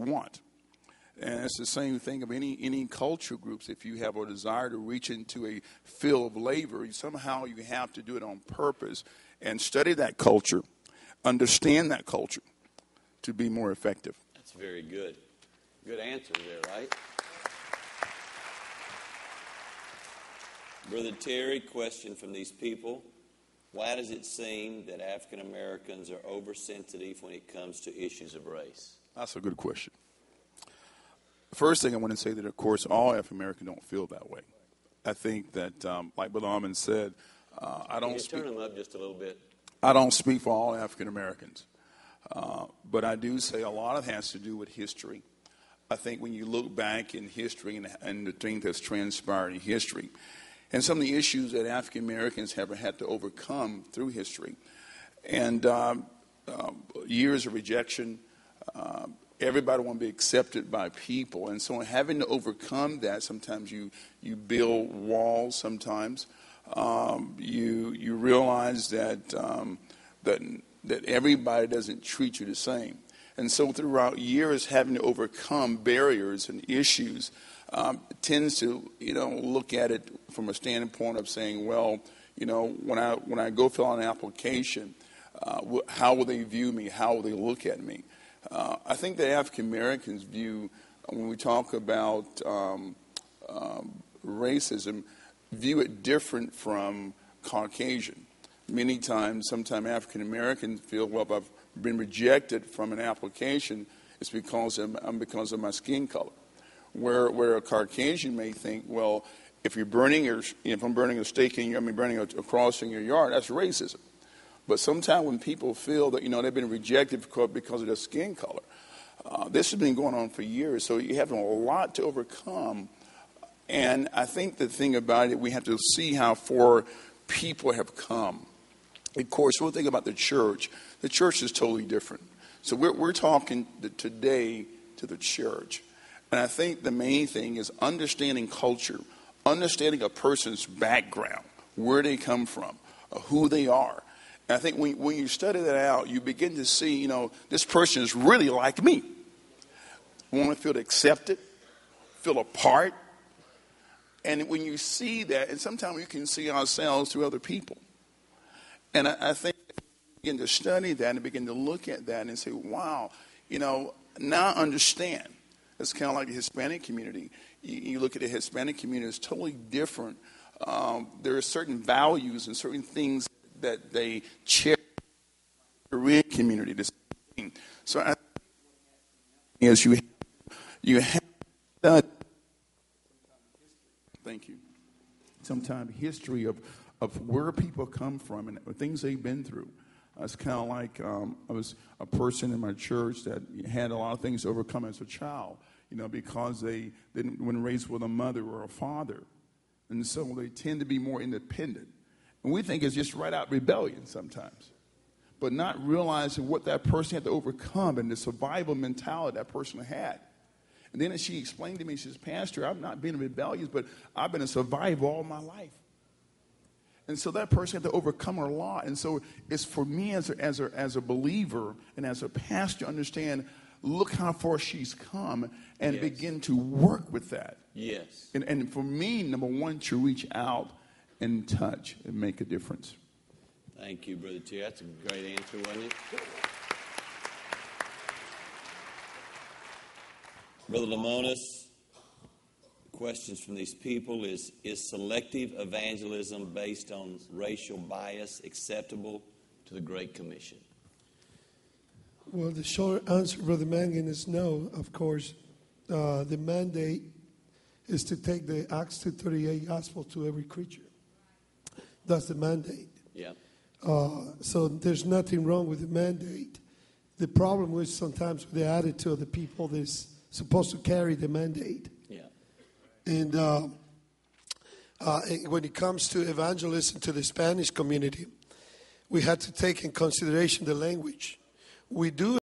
you want. And it's the same thing of any culture groups. If you have a desire to reach into a field of labor, somehow you have to do it on purpose and study that culture, understand that culture to be more effective. That's very good. Good answer there, right? Brother Terry, question from these people. Why does it seem that African Americans are oversensitive when it comes to issues of race? That's a good question. First thing I want to say that, of course, all African Americans don't feel that way. I think that, like Brother Almond said, I don't speak. Turn them up just a little bit. I don't speak for all African Americans, but I do say a lot of it has to do with history. I think when you look back in history and the things that's transpired in history, and some of the issues that African Americans have had to overcome through history, and years of rejection. Everybody want to be accepted by people, and so having to overcome that, sometimes you build walls. Sometimes you realize that that everybody doesn't treat you the same, and so throughout years having to overcome barriers and issues tends to look at it from a standpoint of saying, well, when I go fill out an application, how will they view me? How will they look at me? I think the African Americans view, when we talk about racism, view it different from Caucasian. Many times, sometimes African Americans feel, well, if I've been rejected from an application, it's because of my skin color. Where a Caucasian may think, well, if I'm burning a cross in your yard, that's racism. But sometimes when people feel that, they've been rejected because of their skin color, this has been going on for years. So you have a lot to overcome. And I think the thing about it, we have to see how far people have come. Of course, we'll think about the church. The church is totally different. So we're talking today to the church. And I think the main thing is understanding culture, understanding a person's background, where they come from, who they are. And I think when you study that out, you begin to see, this person is really like me. Want to feel accepted, feel a part. And when you see that, and sometimes we can see ourselves through other people. And I think begin to study that and begin to look at that and say, wow, now I understand. It's kind of like the Hispanic community. You look at the Hispanic community, it's totally different. There are certain values and certain things that they cherish in the Korean community. So I think as you have that, thank you, sometimes history of where people come from and things they've been through. It's kind of like I was a person in my church that had a lot of things to overcome as a child, because they weren't raised with a mother or a father. And so they tend to be more independent. And we think it's just right out rebellion sometimes, but not realizing what that person had to overcome and the survival mentality that person had. And then as she explained to me, she says, Pastor, I've not been rebellious, but I've been a survivor all my life. And so that person had to overcome her lot. And so it's for me as a believer and as a pastor to understand, look how far she's come and begin to work with that. Yes. And for me, number one, to reach out and touch and make a difference. Thank you, Brother T. That's a great answer, wasn't it? Brother Lamonis, questions from these people is selective evangelism based on racial bias acceptable to the Great Commission? Well, the short answer, Brother Mangan, is no, of course. The mandate is to take the Acts 2:38 gospel to every creature. That's the mandate. Yeah. So there's nothing wrong with the mandate. The problem is sometimes with the attitude of the people that's supposed to carry the mandate. Yeah. And when it comes to evangelism to the Spanish community, we had to take in consideration the language. We do